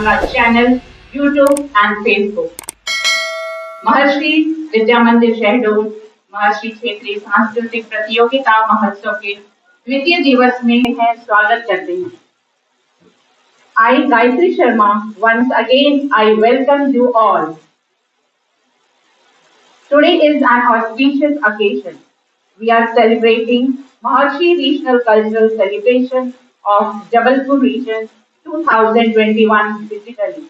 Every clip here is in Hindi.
on our channel, YouTube and Facebook. महर्षि विद्या मंदिर शहडोल महर्षि क्षेत्रीय सांस्कृतिक प्रतियोगिता महोत्सव के द्वितीय दिवस में है स्वागत करते हैं। I, Gayatri Sharma, once again I welcome you all. Today is an auspicious occasion. We are celebrating Maharshi Regional Cultural Celebration of Jabalpur Region 2021 digitally.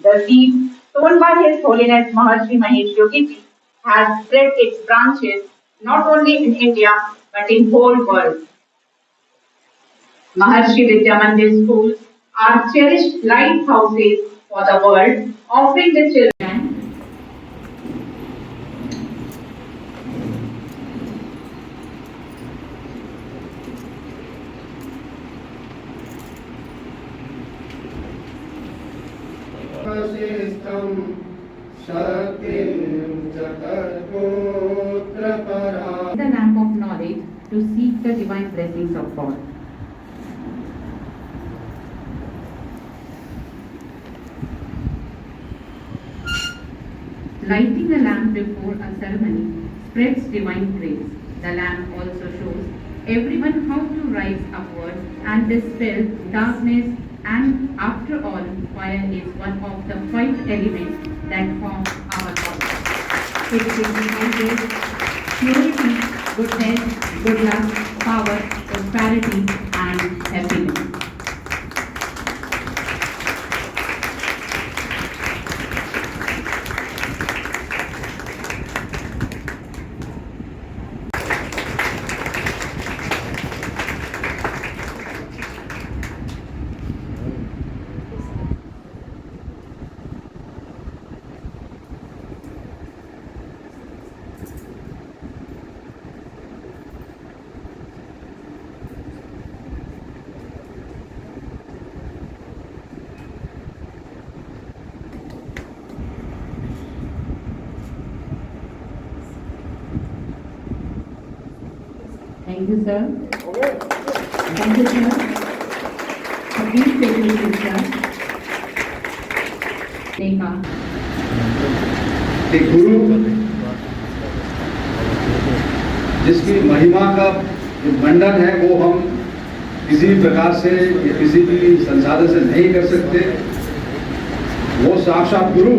The seed sown by His Holiness Maharshi Mahesh Yogi Ji has spread its branches not only in India but in whole world. Maharshi Vidya Mandir schools are cherished lighthouses for the world, offering the children the lamp of knowledge to seek the divine blessings of God. Lighting a lamp before a ceremony spreads divine grace. The lamp also shows everyone how to rise upward and dispel darkness, and after all, fire is one of the 5 elements that form our body. It signifies purity, goodness, good luck, power, prosperity, and happiness. Thank you, sir. Thank you, sir. So please take your seat, sir. एक गुरु जिसकी महिमा का जो मंडन है वो हम किसी भी प्रकार से या किसी भी संसाधन से नहीं कर सकते। वो साक्षात गुरु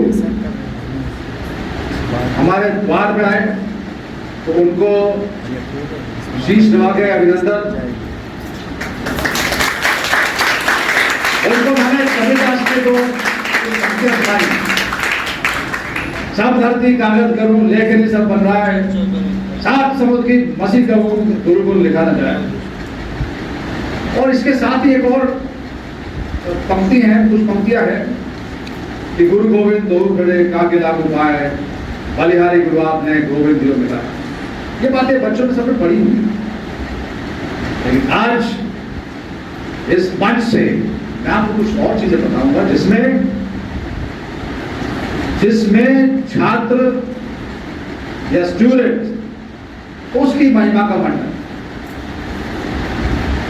हमारे द्वार में आए तो उनको शीश नवा के अभिनंदन। उनको मैंने सभी रास्ते को सब धरती कागज करूं लेकिन सब बन रहा है, सात समुद्र की मसीह करूं गुरु को लिखा न जाए। और इसके साथ ही एक और पंक्ति है, कुछ पंक्तियां हैं कि गुरु गोविंद दो खड़े काके लागू पाए, बलिहारी गुरु आपने गोविंद दियो मिला। ये बातें बच्चों ने सबने पढ़ी हुई, लेकिन आज इस मंच से मैं आपको कुछ और चीजें बताऊंगा जिसमें छात्र या स्टूडेंट उसकी महिमा का मंडन।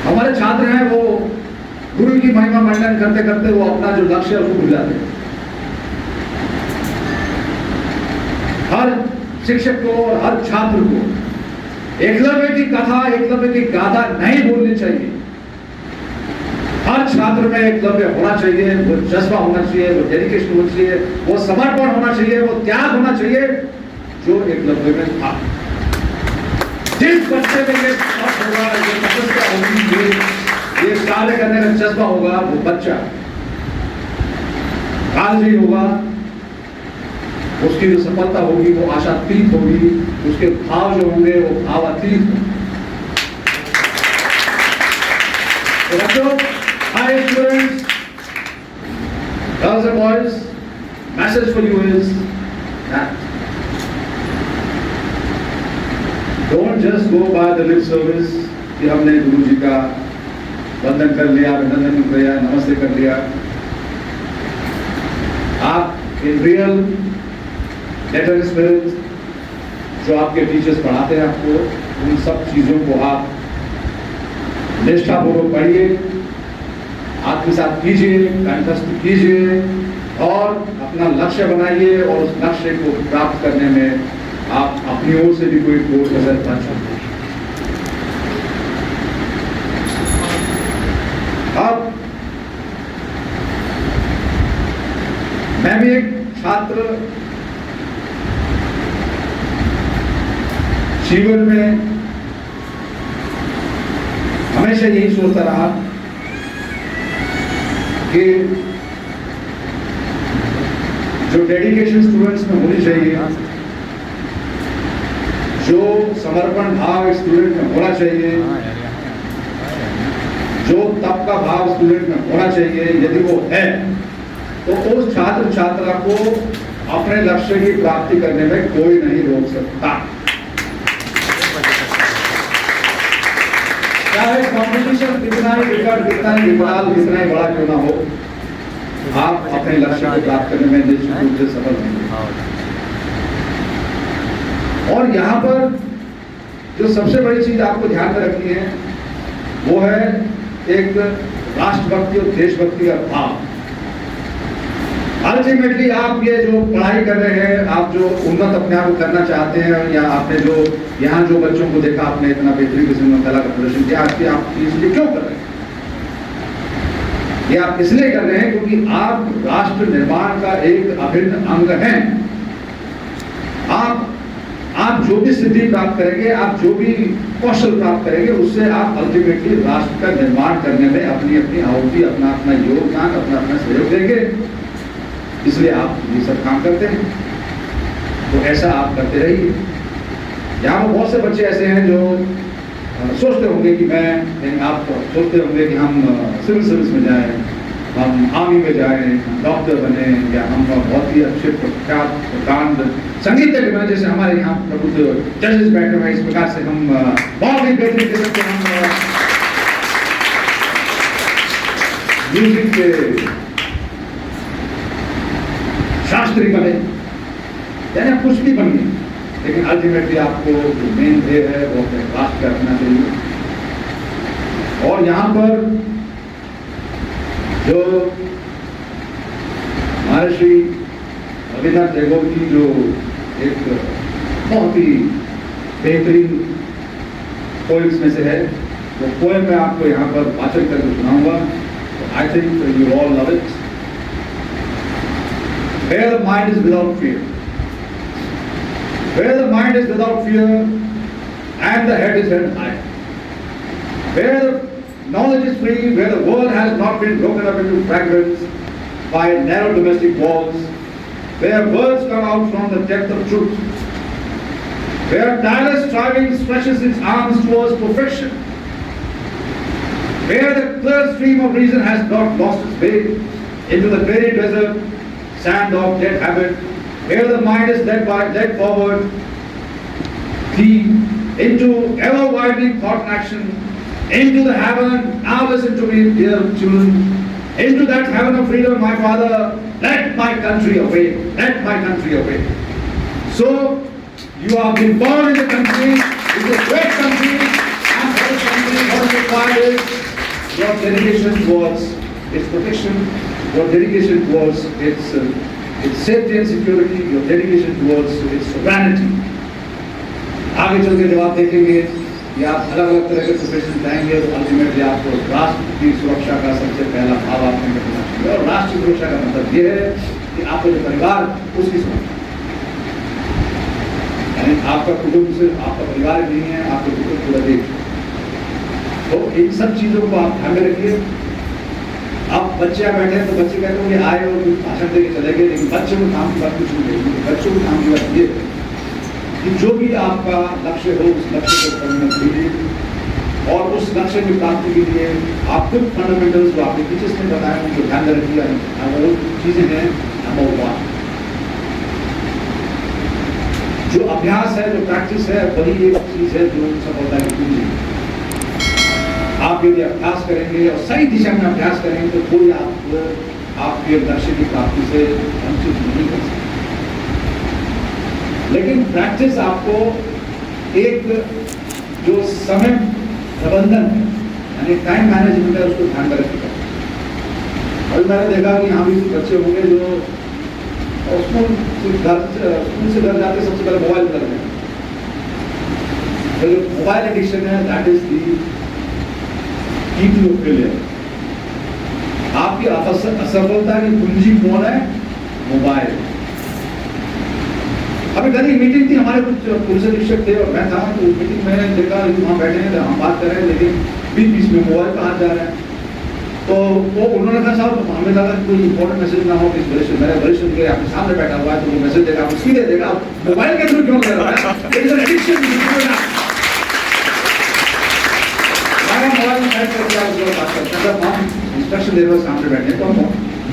हमारे छात्र हैं वो गुरु की महिमा मंडन करते करते वो अपना जो लक्ष्य है उसको भूल जाते हैं। हर शिक्षक को और हर छात्र को एकलव्य की कथा, एकलव्य की गाथा नहीं भूलनी चाहिए। हर छात्र में एकलव्य होना चाहिए, वो जज्बा होना चाहिए, वो डेडिकेशन होना चाहिए, वो समर्पण होना चाहिए, वो त्याग होना चाहिए जो एकलव्य में था। जिस बच्चे में ये होगा, ये तपस्या होगी, ये कार्य करने का जज्बा होगा, वो बच्चा कालजी होगा, उसकी जो सफलता होगी वो आशातीत होगी, उसके भाव जो होंगे वो भावातीत होंगे। तो बच्चों, hi students, girls and boys, message for you is that don't just go by the lip service कि हमने गुरु जी का वंदन कर लिया, अभिनंदन कर लिया, नमस्ते कर लिया। आप in real लेटर स्पिरिट जो आपके टीचर्स पढ़ाते हैं आपको, उन सब चीजों को आप निष्ठापूर्वक पढ़िए, आत्मसात कीजिए, कंठस्थ कीजिए और अपना लक्ष्य बनाइए और उस लक्ष्य को प्राप्त करने में आप अपनी ओर से भी कोई कसर कर सकते हैं। अब मैं भी एक छात्र जीवन में हमेशा यही सोचता रहा कि जो डेडिकेशन स्टूडेंट्स में होनी चाहिए, जो समर्पण भाव स्टूडेंट में होना चाहिए, जो तप का भाव स्टूडेंट में होना चाहिए, यदि वो है तो उस छात्र छात्रा को अपने लक्ष्य की प्राप्ति करने में कोई नहीं रोक सकता। चाहे कॉम्पिटिशन कितना ही विकट, कितना ही विकराल, कितना ही बड़ा क्यों ना हो, आप अपने लक्ष्य को प्राप्त करने में निश्चित रूप से सफल होंगे। और यहाँ पर जो सबसे बड़ी चीज आपको ध्यान में रखनी है वो है एक राष्ट्रभक्ति और देशभक्ति का भाव। अल्टीमेटली आप ये जो पढ़ाई कर रहे हैं, आप जो उन्नत अपने आप को करना चाहते हैं, या आपने जो यहाँ जो बच्चों को देखा, आपने इतना बेहतरीन किस्म में कला का प्रदर्शन किया, आपकी आप इसलिए क्यों कर रहे हैं? ये आप इसलिए कर रहे हैं क्योंकि आप राष्ट्र निर्माण का एक अभिन्न अंग हैं। आप जो भी सिद्धि प्राप्त करेंगे, आप जो भी कौशल प्राप्त करेंगे, उससे आप अल्टीमेटली राष्ट्र का निर्माण करने में अपनी अपनी आहुति, अपना अपना योगदान, अपना अपना सहयोग देंगे। इसलिए आप ये सब काम करते हैं, तो ऐसा आप करते रहिए। यहाँ पर बहुत से बच्चे ऐसे हैं जो सोचते होंगे कि आप सोचते होंगे कि हम सिविल सर्विस में जाएं, हम आर्मी में जाएं, हम डॉक्टर बने, या हम बहुत ही अच्छे प्रख्यात प्रकांड संगीतज्ञ बने, जैसे हमारे यहाँ प्रबुद्ध जजेस बैठे हुए, इस प्रकार से हम बहुत ही बेहतरीन किस्म के हम म्यूजिक के शास्त्री बने, यानी आप कुछ भी बनिए, लेकिन अल्टीमेटली आपको जो मेन ध्येय है वो अपने राष्ट्र का रखना चाहिए। और यहाँ पर जो महर्षि रविन्द्रनाथ टैगोर की जो एक बहुत ही बेहतरीन पोएम्स में से है, वो पोएम मैं आपको यहाँ पर वाचन करके सुनाऊंगा। I think you all love it. Where the mind is without fear, where the mind is without fear and the head is held high, where the knowledge is free, where the world has not been broken up into fragments by narrow domestic walls, where words come out from the depth of truth, where tireless striving stretches its arms towards perfection, where the clear stream of reason has not lost its way into the dreary desert sand of dead habit, where the mind is led forward, into ever widening thought and action, into the heaven. Now listen to me, dear children, into that heaven of freedom, my Father, let my country awake, let my country awake. So, you have been born in the country, it's a great country, and for this country, what is required is your dedication towards its protection, your dedication towards its safety and security, your dedication towards its sovereignty. आगे चल के जब आप देखेंगे कि आप अलग अलग तरह के प्रोफेशन जाएंगे, तो अल्टीमेटली आपको राष्ट्र की सुरक्षा का सबसे पहला भाव आपने रखना चाहिए। और राष्ट्र की सुरक्षा का मतलब ये है कि आपका जो परिवार, उसकी सुरक्षा, यानी आपका कुटुंब सिर्फ आपका परिवार नहीं है, आपका कुटुंब पूरा देश। तो इन सब चीजों को आप ध्यान में रखिए। आप बच्चे बैठे हैं तो बच्चे कहते होंगे आए और कुछ भाषण देके चले गए, लेकिन बच्चों को काम की बात कुछ नहीं करेंगे। बच्चों को काम की बात ये है कि जो भी आपका लक्ष्य हो, उस लक्ष्य को करने कीजिए, और उस लक्ष्य की प्राप्ति के लिए आप कुछ फंडामेंटल्स जो आपके टीचर्स ने बताए उनको ध्यान में रखिए। वो चीजें हैं नंबर 1, जो अभ्यास है, जो प्रैक्टिस है, वही एक चीज है जो सफलता की कुंजी है। आप यदि अभ्यास करेंगे और सही दिशा में अभ्यास करेंगे तो कोई आपके लक्ष्य की प्राप्ति से वंचित नहीं कर सकता। लेकिन प्रैक्टिस आपको एक जो समय प्रबंधन है, यानी टाइम मैनेजमेंट है, उसको ध्यान में रखेगा। और मैंने देखा कि यहाँ भी कुछ बच्चे होंगे जो स्कूल से घर जाते सबसे पहले मोबाइल कर रहे हैं। तो जो मोबाइल एडिक्शन है, दैट इज दी की टू फेलियर। आपकी असफलता की कुंजी कौन है? मोबाइल। अभी कल एक मीटिंग थी, हमारे कुछ पुलिस अधीक्षक थे और मैं था, तो मीटिंग में देखा वहाँ बैठे हैं, हम बात कर रहे हैं, लेकिन बीच में मोबाइल कहाँ जा रहा है। तो वो उन्होंने कहा साहब हमें लगा कोई इंपॉर्टेंट मैसेज ना हो, इस वरिष्ठ मेरे वरिष्ठ के आपके सामने बैठा हुआ है, तो वो मैसेज देगा, आप सीधे देगा, मोबाइल के थ्रू क्यों कर रहा है? मोबाइल में टाइप करके आप उसको बात करते हैं। जब हम इंस्ट्रक्शन दे रहे हो सामने बैठे तो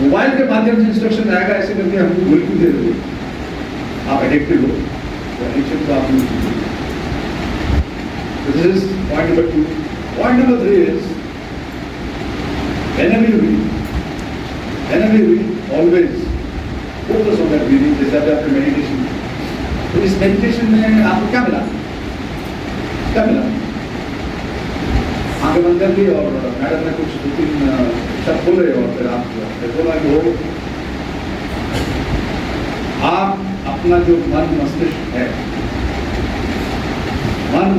मोबाइल के माध्यम से इंस्ट्रक्शन आएगा, ऐसे करके हमको गोली क्यों दे रहे हो? आप एडिक्टेड हो, तो एडिक्शन तो आप this is point number 2. Point number 3 is whenever you read, always focus on that reading. जैसे आपके मेडिटेशन, तो इस मेडिटेशन में आपको क्या मिला? आंखें बंद कर ली और मैडम ने कुछ 2-3 शब्द बोले और फिर आप बोला कि वो आप अपना जो मन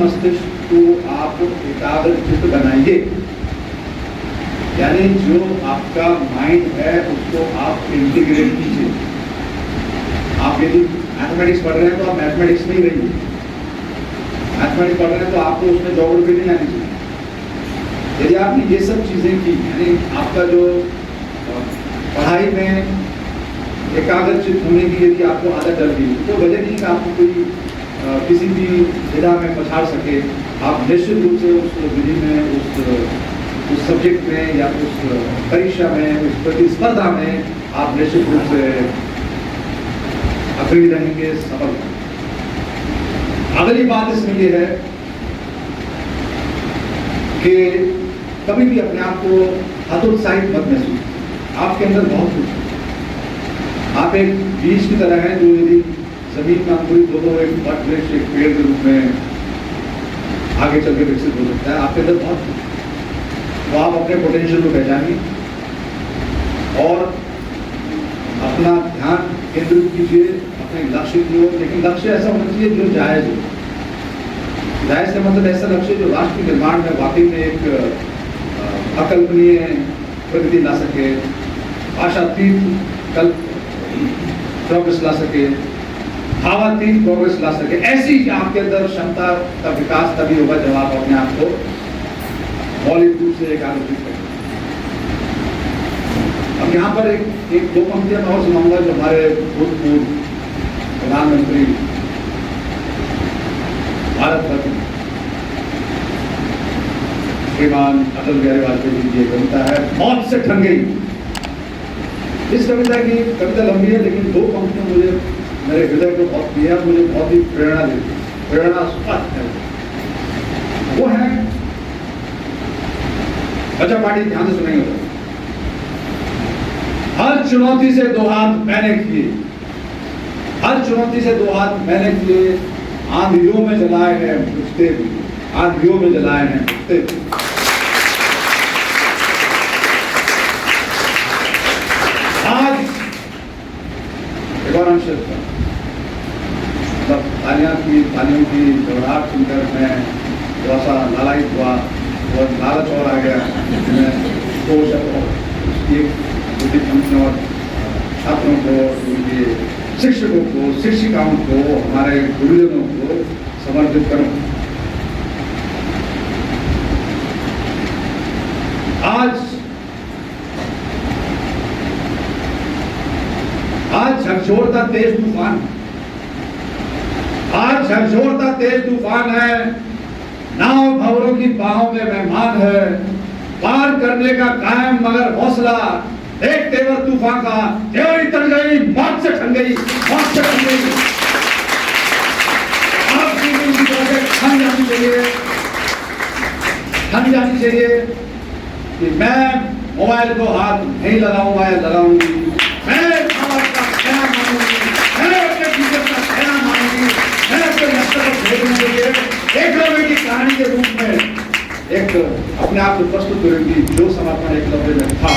मस्तिष्क को आप एकाग्र चित्त बनाइए। यानी जो आपका माइंड है उसको आप इंटीग्रेट कीजिए। आप यदि मैथमेटिक्स पढ़ रहे हैं तो आप मैथमेटिक्स में ही रहिए। मैथमेटिक्स पढ़ रहे हैं तो आपको उसमें ज्योग्राफी नहीं आनी चाहिए। यदि आपने ये सब चीज़ें की, यानी आपका जो पढ़ाई में एकाग्रचित होने की यदि आपको आदत डल गई, तो वजह नहीं कि आपको कोई किसी भी विधा में पछाड़ सके। आप निश्चित रूप से उस विधि में, उस सब्जेक्ट में या उस परीक्षा में, उस प्रतिस्पर्धा में आप निश्चित रूप से अग्रणी रहेंगे, सफल। अगली बात इसमें यह है कि कभी भी अपने आप को हतोत्साहित मत महसूस। आपके अंदर बहुत कुछ है। आप एक बीज की तरह हैं जो यदि जमीन में अंकुरित हो तो एक वट वृक्ष, एक पेड़ के रूप में आगे चल के विकसित हो सकता है। आपके अंदर बहुत कुछ है। तो आप अपने पोटेंशियल को पहचानिए और अपना ध्यान केंद्रित कीजिए अपने लक्ष्य की ओर। लेकिन लक्ष्य ऐसा होना चाहिए जो जायज हो। जायज का मतलब ऐसा लक्ष्य जो राष्ट्र के निर्माण में वाकई में एक अकल्पनीय प्रगति ला सके, आशातीत प्रोग्रेस ला सके, भावातीत प्रोग्रेस ला सके। ऐसी आपके अंदर क्षमता का विकास तभी होगा जब आप अपने आप को मौलिक रूप से एकाग्रचित करें। अब यहाँ पर एक 2 पंक्तियां मैं और सुनाऊंगा जो हमारे भूतपूर्व प्रधानमंत्री भारत रत्न श्रीमान अटल बिहारी वाजपेयी जी की कविता है, मौत से ठन गई। इस कविता की कविता लंबी है, लेकिन 2 पंक्तियां मुझे मेरे हृदय को बहुत दिया, मुझे बहुत ही प्रेरणा देती, प्रेरणास्पद है। वो है, अच्छा पार्टी ध्यान से सुनेंगे। हर चुनौती से 2 हाथ मैंने किए, हर चुनौती से 2 हाथ मैंने किए, आंधियों में जलाए हैं बुझते भी, आंधियों में जलाए हैं बुझते भी। आज एक और अंश तालियों की घबराहट सुनकर मैं थोड़ा सा लालायित हुआ और लालच और आ गया। और छात्रों को, उनके शिक्षकों को, शिक्षिकाओं को, हमारे गुरुजनों को समर्पित करूं। आज झकझोरता तेज तूफान, आज झकझोरता तेज तूफान है, नाव भंवरों की बाहों में मेहमान है, पार करने का कायम मगर हौसला, एक तेवर तूफान का, तेवरी तन गई, मौत से ठन गई, मौत से ठन गई। आपकी उनकी तरह से ठन जानी चाहिए कि मैं मोबाइल को हाथ नहीं लगाऊंगा या लगाऊंगी, मैं समाज का कहना मानूंगी, मैं अपने जीवन का कहना मानूंगी, मैं अपने लक्ष्य को भेजने के लिए एकलव्य की कहानी के रूप में एक अपने आप को प्रस्तुत करूंगी जो समर्पण एकलव्य में था।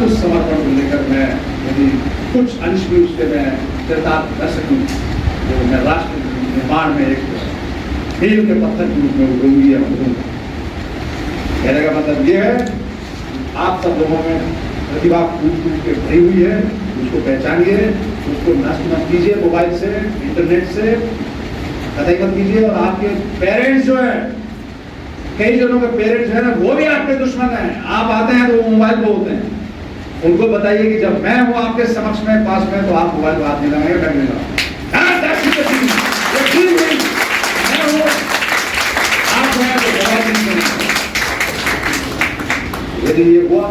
उस समर्पण को लेकर मैं यदि कुछ अंश भी उसके मैं चरितार्थ कर सकूँ तो मैं राष्ट्र निर्माण में एक मील के पत्थर के रूप में उभरूंगी या उभरूंगा। कहने का मतलब ये है आप सब लोगों में प्रतिभा कूट के भरी हुई है, उसको पहचानिए, उसको नष्ट मत कीजिए मोबाइल से, इंटरनेट से, कतई मत कीजिए। और आपके पेरेंट्स जो है, कई जनों के पेरेंट्स हैं ना, वो भी आपके दुश्मन हैं। आप आते हैं तो वो मोबाइल पे होते हैं, उनको बताइए कि जब मैं हूं आपके समक्ष में पास में तो आप मोबाइल को हाथ नहीं लगाएंगे, ढंग नहीं लगाओ। यदि ये हुआ,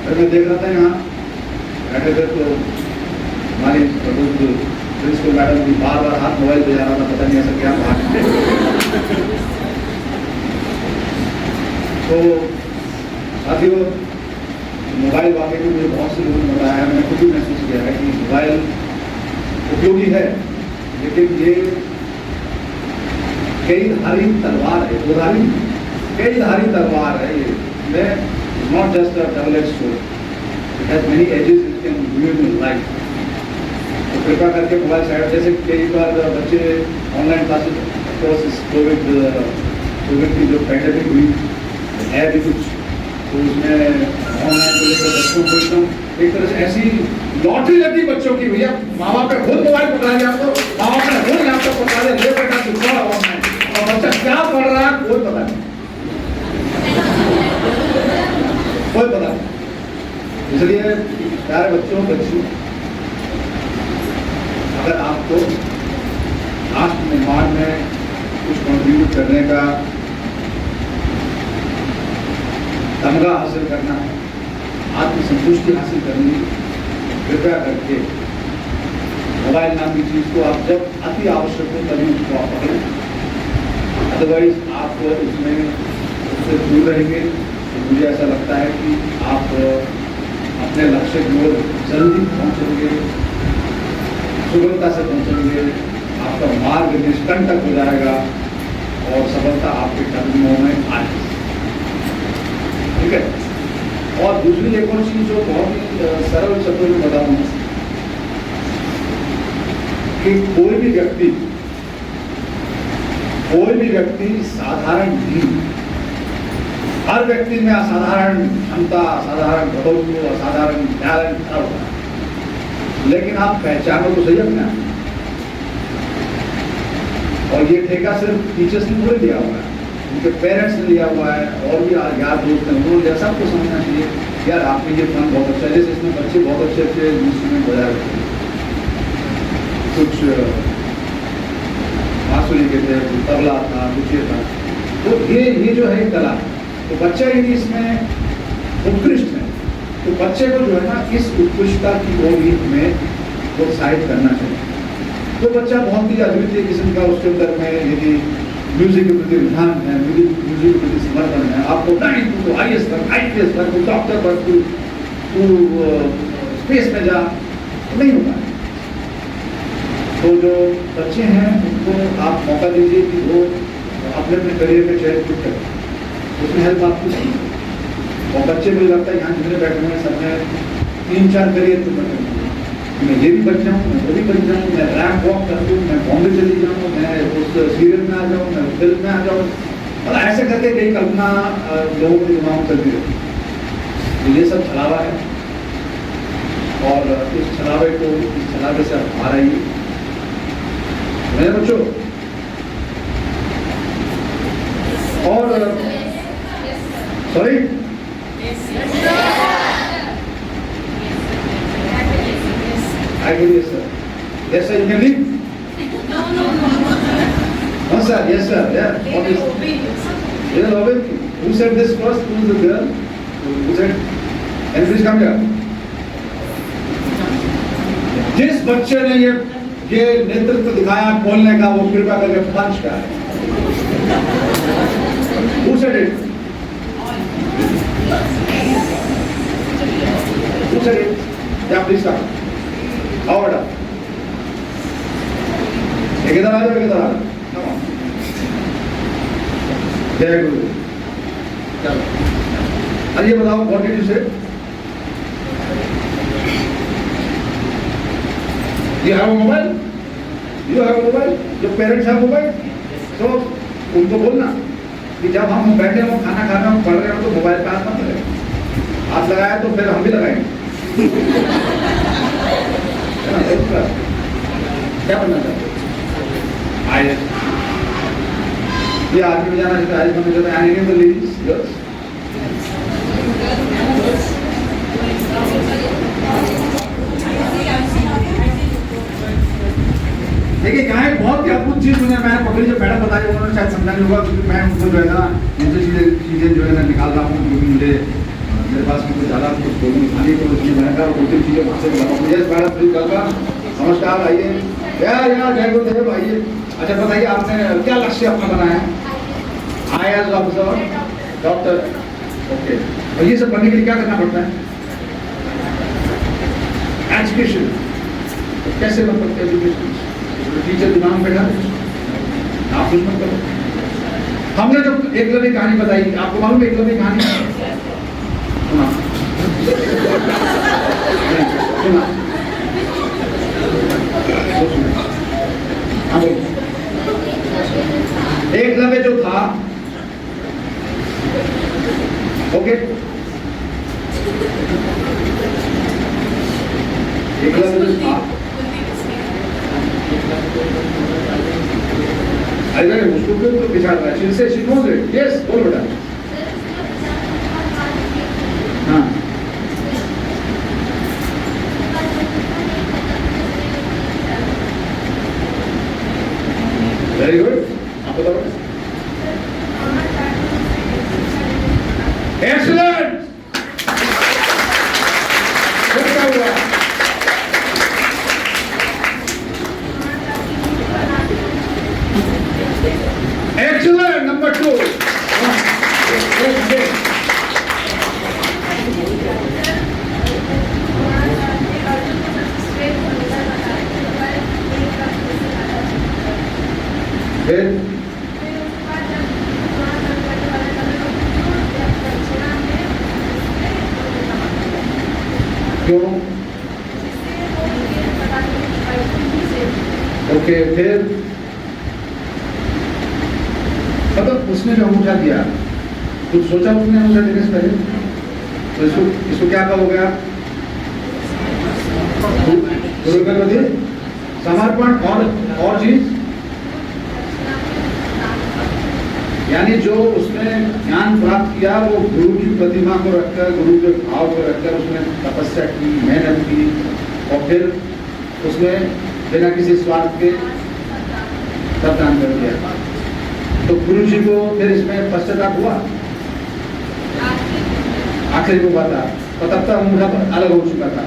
मैं देख रहा था यहाँ बैठे थे तो हमारी प्रिंसिपल मैडम भी बार बार हाथ मोबाइल पे जा रहा था, पता नहीं ऐसा क्या बात। तो साथियों, मोबाइल वाकई में मुझे बहुत से लोगों ने बताया है, मैंने खुद भी महसूस किया है कि मोबाइल उपयोगी है, लेकिन ये कई धारी तलवार है, दो धारी कई धारी तलवार है। ये not just a double edge sword, it has many edges, it can use in life. तो कृपया करके मोबाइल साइड, जैसे कई बार बच्चे ऑनलाइन क्लासेस, कोर्स कोविड की जो पैंडेमिक हुई है भी कुछ, तो उसमें ऑनलाइन को लेकर बच्चों को एकदम एक तरह से ऐसी लॉटरी लगी बच्चों की, भैया माँ बाप ने खुद मोबाइल पकड़ा दिया आपको, माँ बाप ने खुद लैपटॉप पकड़ा दिया, ले बेटा तू पढ़ ऑनलाइन, और बच्चा क्या पढ़ रहा है कोई पता नहीं, कोई पता नहीं। इसलिए प्यारे बच्चों, बच्चियों, अगर आपको राष्ट्र निर्माण में कुछ कंट्रीब्यूट करने का तमगा हासिल करना है, आत्मसंतुष्टि हासिल करनी, कृपया करके मोबाइल नाम की चीज को आप जब अति आवश्यक हो तभी उसको आप पकड़ें, अदरवाइज आप उसमें उससे दूर रहेंगे। तो मुझे ऐसा लगता है कि आप अपने लक्ष्य की ओर जल्दी पहुंचेंगे, सुगमता से पहुंचेंगे, आपका मार्ग निष्कंटक हो जाएगा और सफलता आपके कदमों में आएगी। ठीक है। और दूसरी एक और चीज जो बहुत ही सरल शब्दों में बताऊं कि कोई भी व्यक्ति साधारण नहीं, हर व्यक्ति में असाधारण क्षमता, असाधारण बदौलत, असाधारण टैलेंट खड़ा होता है, लेकिन आप पहचानो तो सही अपना। और ये ठेका सिर्फ टीचर्स ने थोड़ी दिया हुआ है, उनके पेरेंट्स ने लिया हुआ है, और भी यार दोस्त हैं, उन्होंने सबको समझना चाहिए यार आपने ये फन बहुत अच्छा है। जैसे इसमें बच्चे बहुत अच्छे अच्छे इंस्ट्रूमेंट बजा रहे थे, कुछ बांसुरी के थे, कुछ तबला था, कुछ ये था। तो ये जो है कला, तो बच्चा यदि इसमें उत्कृष्ट है तो बच्चे को जो है ना इस उत्कृष्टता की ओर भी हमें प्रोत्साहित करना चाहिए। तो बच्चा बहुत ही अद्वितीय किस्म का उसके अंदर में यदि म्यूजिक के प्रति रुझान है, म्यूजिक के प्रति समर्पण है, आपको नहीं तो IAS तक, IPS तक, तो डॉक्टर पर तू स्पेस में जा, तो नहीं होगा। तो जो बच्चे हैं उनको आप मौका दीजिए कि वो अपने अपने करियर में चयन खुद करें, उसमें हेल्प आपको चाहिए। और बच्चे मुझे लगता है यहाँ जितने बैठे हुए हैं सब में 3-4 करियर तो बने हुए हैं, मैं ये भी बन जाऊँ, मैं वो भी बन जाऊँ, मैं रैंप वॉक कर दूँ, मैं बॉम्बे चली जाऊँ, मैं उस सीरियल में आ जाऊँ, मैं उस फिल्म में आ जाऊँ, मतलब ऐसे करके कई कल्पना लोगों के दिमाग में चलती रहती है। तो ये सब छलावा है, और इस छलावे से आप आ रही मेरे बच्चों। और sorry I will yes sir. Yes sir, you can leave. No sir, yes sir. Yeah. What is? They will obey you. Who said this first? Who is the girl? Who said? And please come here. जिस बच्चे ने ये नेतृत्व दिखाया बोलने का, वो कृपया करके पंच का है। Who said it? Who said it? Yeah, please come. आओ बेटा, एक इधर आ जाओ, एक इधर आ जाओ। जय गुरु। चलो, अब ये बताओ, what did you say? You have a mobile? You have a mobile? जो पेरेंट्स have mobile? तो उनको बोलना कि जब हम बैठे हो खाना खा रहे हो पढ़ रहे हो तो मोबाइल पे हाथ मत लगाए, हाथ लगाया तो फिर हम भी लगाएंगे। क्या बनना चाहते हो? IAS। ये आर्मी में जाना चाहते हैं, IAS बनना चाहते हैं, any of the ladies, girls? देखिए क्या है, बहुत ही अद्भुत चीज मैंने पकड़ी, जो मैडम बता रही उन्होंने शायद समझा नहीं होगा, क्योंकि मैं उनको जो है ना मुझे चीजें जो है ना निकाल रहा हूँ, क्योंकि मेरे पास कुछ ज़्यादा कुछ बोलने खाने को नहीं रहेगा, और दो तीन चीज़ें वहाँ से बताऊँ। यस मैडम, प्लीज वेलकम, नमस्कार, आइए यार, जय गुरुदेव, आइए। अच्छा बताइए, आपने क्या लक्ष्य अपना बनाया है? IAS officer, doctor, okay. और ये सब बनने के लिए क्या करना पड़ता है? एजुकेशन। कैसे बन सकते हैं एजुकेशन? टीचर दिमाग में बैठा, आप कुछ मत करो। हमने जो एकलव्य कहानी बताई, आपको मालूम है एकलव्य कहानी? सुना? सुना? एकलव्य जो था, ओके, एकलव्य जो था, अरे उसको क्यों तो बिछाड़ रहा है? से शिनोज इट, यस, बोलो बेटा। हाँ, वेरी गुड, आप बताओ। एक्सीलेंट, क्या हुआ? Excellent, number 2. फिर क्यों? ओके, फिर मतलब उसने जो अंगूठा दिया, कुछ सोचा उसने अंगूठा देने से पहले? तो इसको क्या कहोगे आप? समर्पण। और चीज, यानी जो उसने ज्ञान प्राप्त किया वो गुरु की प्रतिमा को रखकर, गुरु के भाव को रखकर उसने तपस्या की, मेहनत की, और फिर उसने बिना किसी स्वार्थ के सब दान कर दिया। तो गुरु जी को फिर इसमें पश्चाताप हुआ? आखिरी को हुआ था, और तब तक अंगूठा अलग हो चुका था।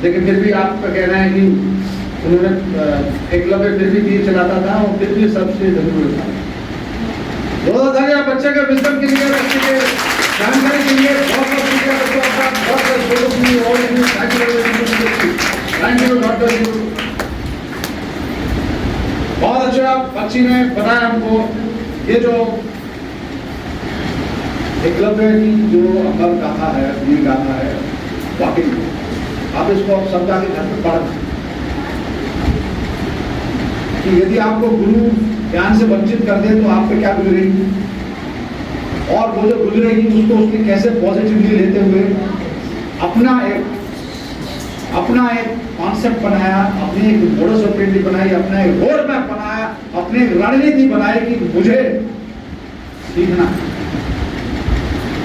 लेकिन फिर भी आपका कहना है कि उन्होंने एकलव्य फिर भी तीर चलाता था और फिर भी सबसे जरूर था। बहुत सारे बच्चे के विजडम के लिए, बच्चे के जानकारी के लिए बहुत बहुत शुक्रिया बच्चों का, बहुत थैंक यू डॉक्टर। बहुत अच्छा बच्ची ने बताया हमको, ये जो एकलव्य की जो अमर गाथा है, वीर गाथा है, वाकई आप इसको सब जाके घर में पढ़ना कि यदि आपको गुरु ज्ञान से वंचित कर दे तो आप पे क्या गुजरेगी, और वो जो गुजरेगी उसको उसके कैसे पॉजिटिवली लेते हुए अपना एक कॉन्सेप्ट बनाया, अपनी एक मोडस ऑपरेंडी बनाई, अपना एक रोड मैप बनाया, अपनी एक रणनीति बनाई कि मुझे सीखना,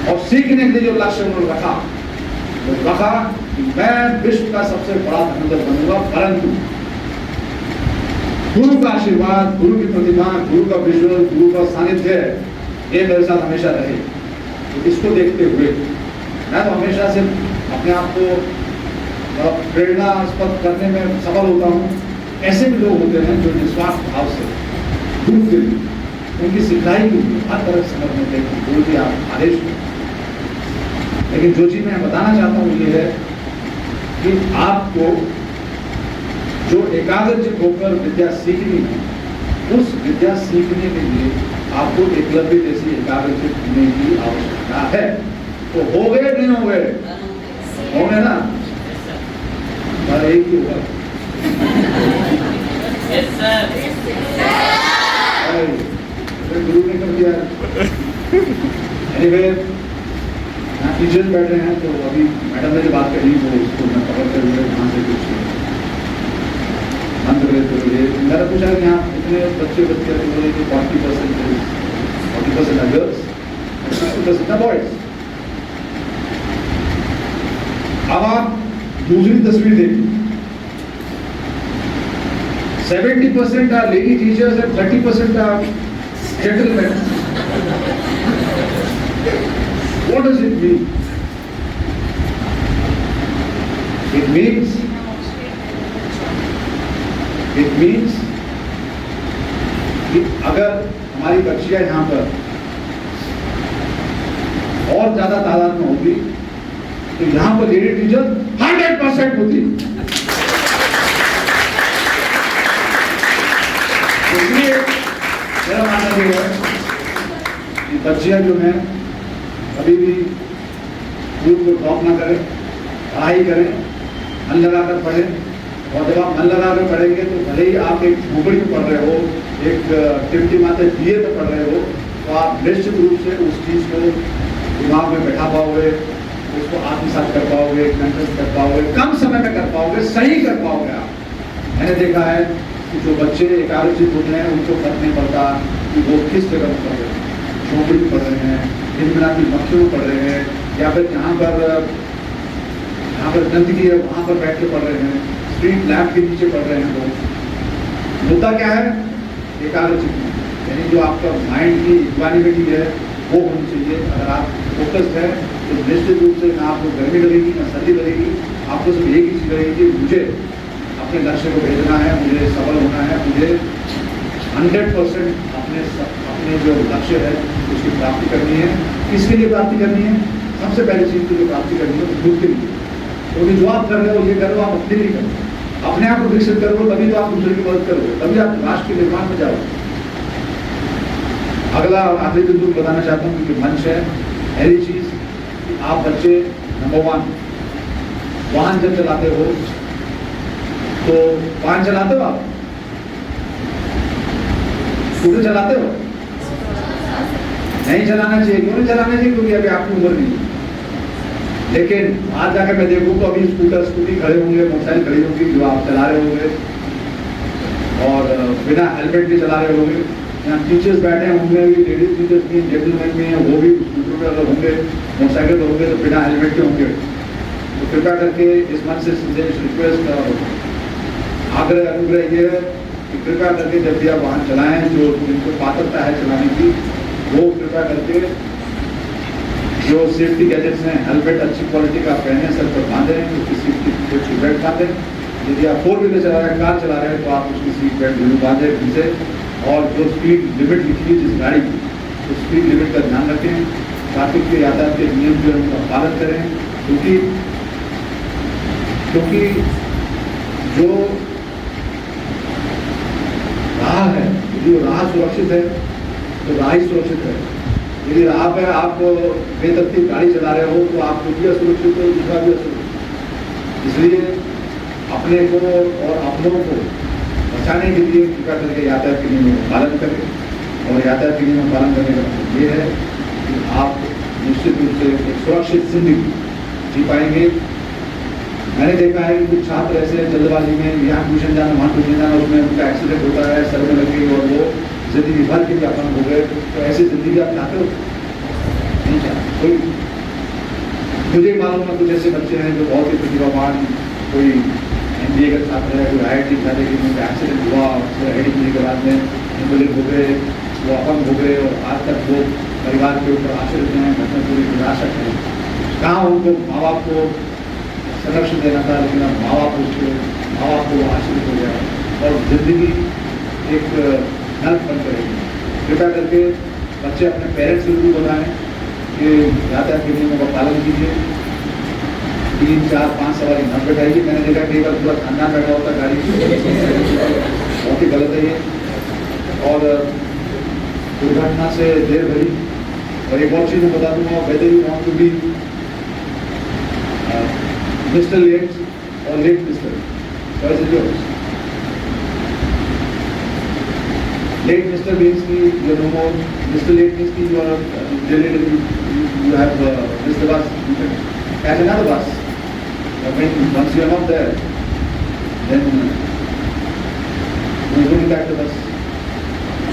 और सीखने के लिए जो लक्ष्य उन्होंने रखा वो रखा कि मैं विश्व का सबसे बड़ा धनुर्धर बनूंगा, परंतु गुरु का आशीर्वाद, गुरु की प्रतिभा, गुरु का विजुअल, गुरु का सानिध्य ये मेरे साथ हमेशा रहे। तो इसको देखते हुए मैं तो हमेशा से अपने आप को प्रेरणास्पद करने में सफल होता हूँ। ऐसे भी लोग होते हैं जो निस्वार्थ भाव से गुरु के लिए, उनकी सिखाई के लिए हर तरह से समझने के जो भी आप आदेश हो। लेकिन जो चीज मैं बताना चाहता हूँ ये है कि आपको जो एकाग्रचित होकर विद्या सीखनी है, उस विद्या सीखने के लिए आपको एकलव्य जैसी एकाग्रचित होने की आवश्यकता है। तो हो गए नहीं हो गए? होंगे ना? एक ही होगा, Yes, sir. अरे गुरु ने कर दिया। एनीवे, यहाँ टीचर्स बैठ रहे हैं, तो अभी मैडम ने जो बात कही वो उसको मैं कवर कर हुए वहाँ से कुछ मंत्र लेते हुए मैंने पूछा कि यहाँ इतने बच्चे बोले कि 40% गर्ल्स, 60% बॉयज। अब आप दूसरी तस्वीर देखिए, 70% are lady teachers and 30% are gentlemen. What does it mean? It means कि अगर हमारी बच्चियां यहाँ पर और ज्यादा तादाद में होगी तो यहाँ पर लेडी टीचर 100% होती। इसलिए मेरा मानना ये है कि बच्चियां जो हैं कभी भी स्कूल को ड्रॉप ना करें, पढ़ाई करें, मन लगाकर पढ़ें। और जब आप मन लगाकर पढ़ेंगे तो भले ही आप एक झोपड़ी में पढ़ रहे हो, एक टिप्टी माते बीए में पढ़ रहे हो, तो आप निश्चित रूप से उस चीज़ को दिमाग में बैठा पाओगे, उसको आत्मसात कर पाओगे, कंठस्थ कर पाओगे, कम समय में कर पाओगे, सही कर पाओगे। आप मैंने देखा है कि जो बच्चे एकाग्रचित होते हैं उनको फर्क नहीं पड़ता कि वो किस जगह में पढ़ रहे हैं, झोपड़ी में पढ़ रहे हैं, हिंदुना की मक्खियों में पढ़ रहे हैं, या फिर जहाँ पर गंदगी है वहाँ पर बैठ के पढ़ रहे हैं, स्ट्रीट लैम्प के नीचे पढ़ रहे हैं। लोग मुद्दा क्या है? एकाग्रचित, यानी जो आपका माइंड की इक्वानिमिटी है वो होनी चाहिए। अगर आप फोकस्ड है तो निश्चित रूप से ना आपको गर्मी लगेगी ना सर्दी लगेगी, आपको सिर्फ एक ही चीज़ लगेगी, मुझे अपने लक्ष्य को भेजना है, मुझे सफल होना है, मुझे 100% अपने जो लक्ष्य है उसकी प्राप्ति करनी है। किसके लिए प्राप्ति करनी है? सबसे पहली चीज़ की जो प्राप्ति करनी है खुद के लिए। क्योंकि जो आप कर रहे हो ये करो, आप अपने लिए करो, अपने आप को विकसित करो, तभी तो आप दूसरे की मदद करोगे, तभी आप राष्ट्र के निर्माण में जाओगे। अगला और आखिरी बिंदु बताना चाहता हूँ क्योंकि मंच है, पहली चीज़ कि आप बच्चे नंबर 1 वाहन जब चलाते हो तो वाहन चलाते हो, आप स्कूटर चलाते हो? नहीं चलाना चाहिए। क्यों नहीं चलाना चाहिए? क्योंकि अभी आपकी उम्र नहीं है। लेकिन आज जाकर मैं देखूँ तो अभी स्कूटी खड़े होंगे, मोटरसाइकिल खड़ी होंगी जो आप चला रहे होंगे, और बिना हेलमेट के चला रहे होंगे। यहाँ टीचर्स बैठे होंगे, लेडीज टीचर्स भी, जेंटलमैन भी हैं, वो भी स्कूटर पर अगर होंगे, मोटरसाइकिल पर होंगे तो बिना हेलमेट के होंगे। तो कृपया करके इस मंच से रिक्वेस्ट आग्रह अनुग्रह ये है कि कृपया करके जब भी आप वाहन चलाएं, जो जिनको पात्रता है चलाने की, वो कृपया करके जो सेफ्टी गैजेट्स हैं, हेलमेट अच्छी क्वालिटी का पहने, सर पर बांधें, उसकी सीट बेल्ट बांधें। यदि आप 4 व्हीलर चला रहे हैं, कार चला रहे हैं, तो आप उसकी सीट बेल्ट जरूर बांधें ढंग से। और जो स्पीड लिमिट लिखी है जिस गाड़ी की, तो स्पीड लिमिट का ध्यान रखें। ट्रैफिक के यातायात के नियम जो है उनका पालन करें, क्योंकि जो राह है, यदि राह सुरक्षित है तो राह ही सुरक्षित है। यदि राह पे आप बेतरतीब गाड़ी चला रहे हो तो आप खुद भी असुरक्षित हो, दूसरा भी असुरक्षित। इसलिए अपने को और अपनों को बचाने के लिए कृपया करके यातायात के नियमों का पालन करें। और यातायात के नियमों का पालन करने का मतलब ये है कि आप निश्चित रूप से एक सुरक्षित जिंदगी जी पाएंगे। मैंने देखा है कि कुछ छात्र ऐसे जल्दबाजी में यहाँ ट्यूशन जाना, वहाँ ट्यूशन जाना, उसमें उनका एक्सीडेंट होता है, सर में लग गई और वो जिंदगी भर के लिए अपंग हो गए। तो ऐसी जिंदगी आप चाहते हो? नहीं चाहते। कोई मुझे मालूम है कुछ ऐसे बच्चे हैं जो बहुत ही प्रतिभावान, कोई MBA का छात्र है, कोई IIT का, लेकिन उनका एक्सीडेंट हुआ, हेडिंग होने के बाद में इनवैलिड हो गए, वो अपंग हो गए और आज तक वो परिवार के ऊपर आश्रित हैं, घटना पूरी निराशक हैं। कहाँ उनको माँ बाप को संरक्षण देना था, लेकिन अब माँ बाप को आश्रित हो गया और जिंदगी एक नर्क बन करेगी। कृपया करके बच्चे अपने पेरेंट्स को भी बताएं कि यातायात के नियमों का पालन कीजिए। 3, 4, 5 सवारी न बैठाइए। मैंने देखा कई बार पूरा खानदान बैठा होता गाड़ी बहुत ही गलत है ये, और दुर्घटना से देर भरी। और एक और चीज़ मैं बता दूंगा, whether you want to be mister late और late mister, choice is yours. late Mr. means ki you are no more. Mr. late means ki you are delayed. You have missed the bus. You can catch another bus. I mean, once you are not there, then you don't catch the bus.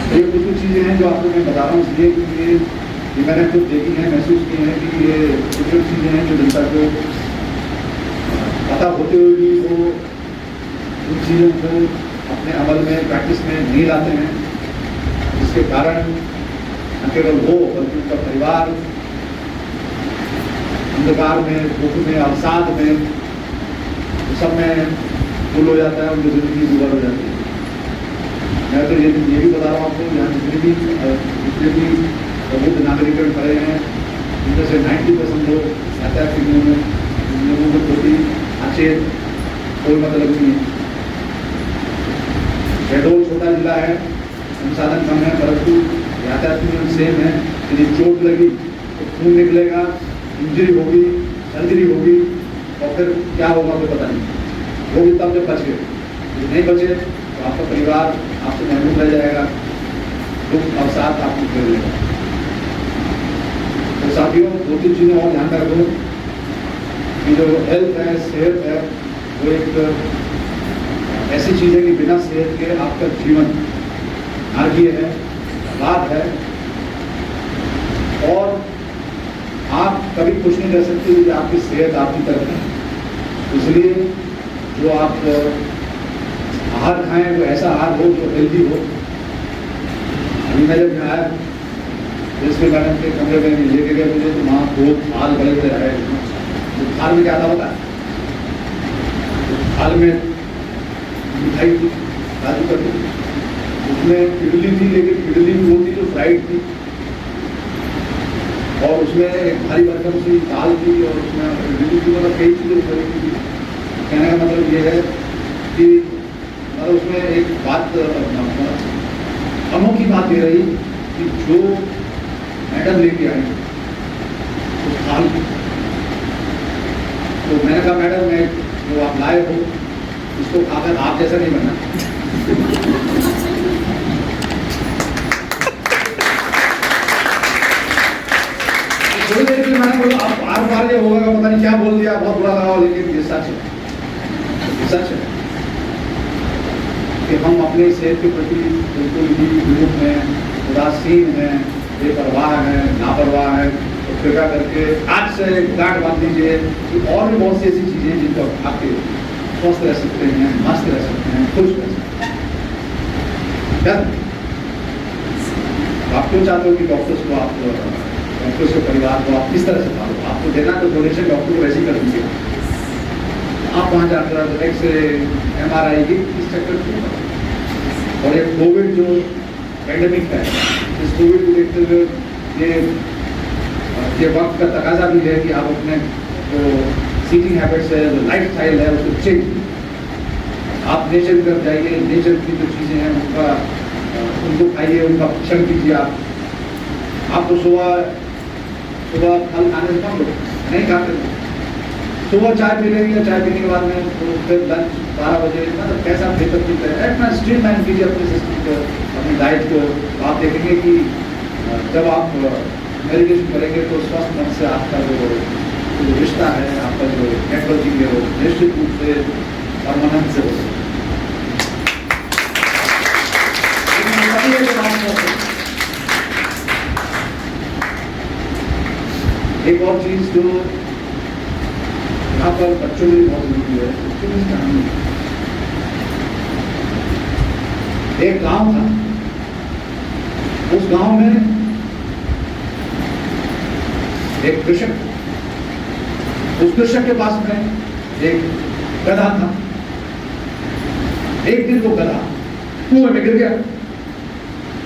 ये कुछ चीज़ें हैं जो आपको मैं बता रहा हूँ इसलिए कि ये मैंने खुद देखी हैं, महसूस की हैं कि ये कुछ चीज़ें हैं जो जनता को पता होते हुए भी वो उन चीज़ों को अपने अमल में, प्रैक्टिस में नहीं लाते हैं, जिसके कारण न केवल वो बल्कि उनका परिवार अंधकार में, दुख में, अवसाद में, सब में फुल हो जाता है, उनकी जिंदगी गुजर हो जाती है। मैं तो ये भी बता रहा हूँ आपको, यहाँ जितने भी प्रबुद्ध नागरिकगण खड़े हैं, उनमें से 90% लोग ऐतिहासिक लोगों के प्रति अच्छे कोई मतलब नहीं है। शहडोल छोटा जिला है, संसाधन कम है, परंतु यातायात सेम है। यदि चोट लगी तो खून निकलेगा, इंजरी होगी, सर्जरी होगी, और फिर क्या होगा तो पता नहीं। वो भी तब जब बच गए, यदि नहीं बचे तो आपका परिवार आपसे महरूम रह जाएगा, दुख और साथ आपको घेर लेगा। तो साथियों, 2-3 चीज़ें और ध्यान रखो कि जो हेल्थ है, सेहत है, वो एक ऐसी चीज़ है कि बिना सेहत के आपका जीवन नारकीय है, बर्बाद है, और आप कभी कुछ नहीं कर सकते कि आपकी सेहत आपकी तरफ है। इसलिए जो आप आहार खाएं वो ऐसा आहार हो जो हेल्दी हो। अभी मैं जब यहाँ आया, जिसके मैडम के कमरे में लेके गए मुझे, तो वहाँ 2 थाल बड़े थे रहे। तो थाल में क्या था पता है? थाल में मिठाई थी, काजू कतली, उसमें इडली थी, लेकिन इडली भी वो थी जो फ्राइड थी, और उसमें एक भारी भरकम सी दाल थी, और उसमें इडली की मतलब कई चीज़ें थी। कहने का मतलब ये है कि मतलब उसमें एक बात अनोखी बात ये रही कि जो मैडम लेके आई उस थाल, तो मैंने कहा मैडम, मैं जो आप लाए हो इसको खाकर आप जैसा नहीं बनना। थोड़ी देर के लिए मैंने बोला आप बार ये होगा, पता नहीं क्या बोल दिया, बहुत बुरा लगा, लेकिन ये सच है, सच है कि हम अपने सेहत के प्रति बिल्कुल भी विरोध में उदासीन हैं, बेपरवाह हैं, लापरवाह हैं। तो कृपया करके आज से गांठ बांध लीजिए कि और भी बहुत सी ऐसी चीज़ें हैं जिनको आप के स्वस्थ रह सकते हैं, मस्त रह सकते हैं, खुश रह सकते हैं। क्या आप क्यों चाहते हो कि डॉक्टर्स को आप डॉक्टर्स के परिवार को आप किस तरह से पालो? आपको देना तो डोनेशन डॉक्टर को वैसे ही कर दीजिए, आप वहाँ जाकर एक्सरे, MRI ये इस चक्कर क्यों? और ये कोविड जो पैंडेमिक है, इस कोविड को देखते हुए ये वक्त का तकाजा भी है कि आप अपने जो सीटिंग हैबिट्स है, जो लाइफ स्टाइल है, उसको चेंज कीजिए। आप नेचर की तरफ जाइए, नेचर की जो चीज़ें हैं उनको खाइए, उनका भक्षण कीजिए। आप तो सुबह फल खाने से कम लोग नहीं खाते, सुबह चाय पी लेंगे, चाय पीने के बाद में तो फिर लंच 12 बजे, मतलब कैसा बेहतर पीते हैं। अपना स्ट्रीम लाइन कीजिए अपने सिस्टम को, अपनी डाइट को। आप देखेंगे कि जब आप मेडिटेशन करेंगे तो स्वस्थ मन से आपका जो रिश्ता है, आपका जो नेटवर्किंग है, वो निश्चित रूप से परमानेंट से हो। एक और चीज़ जो यहाँ पर बच्चों में बहुत जरूरी है, बच्चों में कहानी। एक गांव था, उस गांव में एक कृषक, उस कृषक के पास में एक गधा था। एक दिन वो गधा कुएं में गिर गया।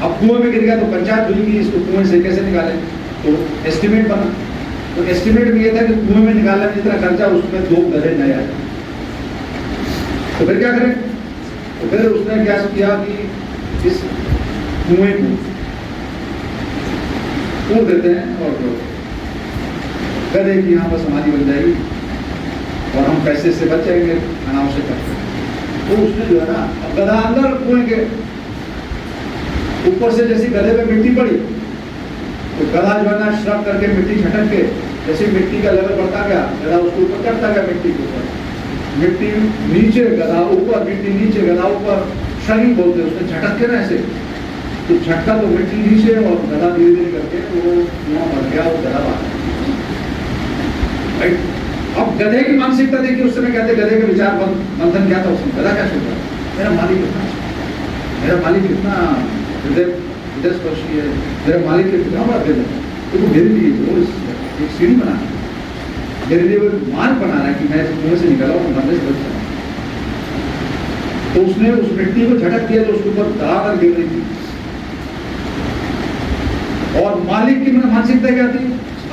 अब कुएं में गिर गया तो पंचायत हुई कि इसको कुएं से कैसे निकालें, तो एस्टिमेट बना। तो एस्टिमेट में ये था कि कुएं में निकालने में जितना खर्चा उसमें 2 गधे नए आए। तो फिर क्या करें? तो फिर उसने क्या किया कि इस कुएं को खोद देते हैं और गधे की यहाँ पर समाधि बन जाएगी और हम पैसे से बच जाएंगे अनावश्यक खर्च। तो उसने जो है ना, गधा अंदर कुएं के ऊपर से जैसे गधे पे मिट्टी पड़ी तो गधा जो है ना श्रक करके मिट्टी झटक के, जैसे मिट्टी का लेवल बढ़ता गया गधा उसके ऊपर चढ़ता गया, मिट्टी के ऊपर, मिट्टी नीचे गधा ऊपर, मिट्टी नीचे गधा ऊपर, शरीर बोलते उसने झटक के ना ऐसे, तो झटका तो मिट्टी नीचे और गधा धीरे धीरे करके वो वहां मर गया, वो गधा बाहर। अब गधे की मानसिकता देखिए, उस समय कहते गधे का विचार मंथन क्या था उसमें, गधा क्या सोचता, मेरा मालिक कितना अच्छा, मेरा मालिक कितना हृदय स्पर्शी है, मेरा मालिक कितना बड़ा दिल है, तो मेरे लिए वो एक सीढ़ी बना है, मेरे लिए वो मार्ग बना रहा है कि मैं कुएं से निकला हूँ, मरने से बच सकता। तो उसने उस मिट्टी को झटक दिया तो उसके ऊपर धड़ाधड़ गिर रही थी, और मालिक की मानसिकता क्या थी,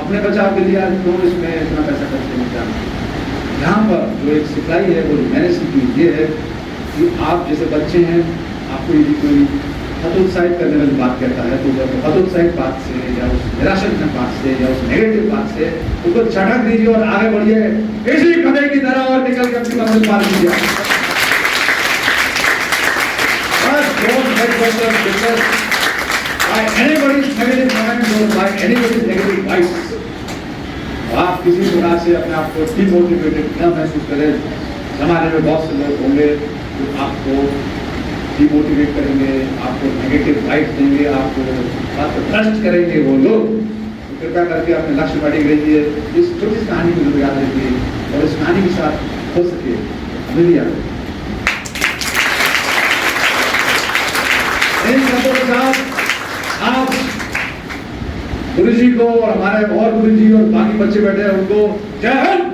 अपने बचाव के लिए क्यों इसमें इतना पैसा खर्च करना। यहाँ पर जो एक सिखलाई है वो मैंने सीखी ये है कि आप जैसे बच्चे हैं, आपको यदि कोई हतोत्साहित करने वाली बात कहता है तो जब हतोत्साहित बात से या उस निराशाजनक बात से या उस नेगेटिव बात से उसको झटक दीजिए और आगे बढ़िए इसी गधे की तरह और निकल के अपनी मंजिल पार कीजिए। By anybody's negative mind or by anybody's negative advice, आप किसी प्रकार से अपने आप को डिमोटिवेटेड न महसूस करें। समाज में बहुत से लोग होंगे जो आपको डिमोटिवेट करेंगे, आपको नेगेटिव वाइब्स देंगे, आपको ट्रस्ट करेंगे वो लोग। तो कृपया करके अपने लक्ष्य पर अड़िग रहिए। इस छोटी सी कहानी को जरूर याद रखिए और इस कहानी के साथ हो सके हमें याद रखिए। इन शब्दों के साथ आप गुरु जी को और हमारे और गुरु जी और बाकी बच्चे बैठे हैं उनको जय हिंद।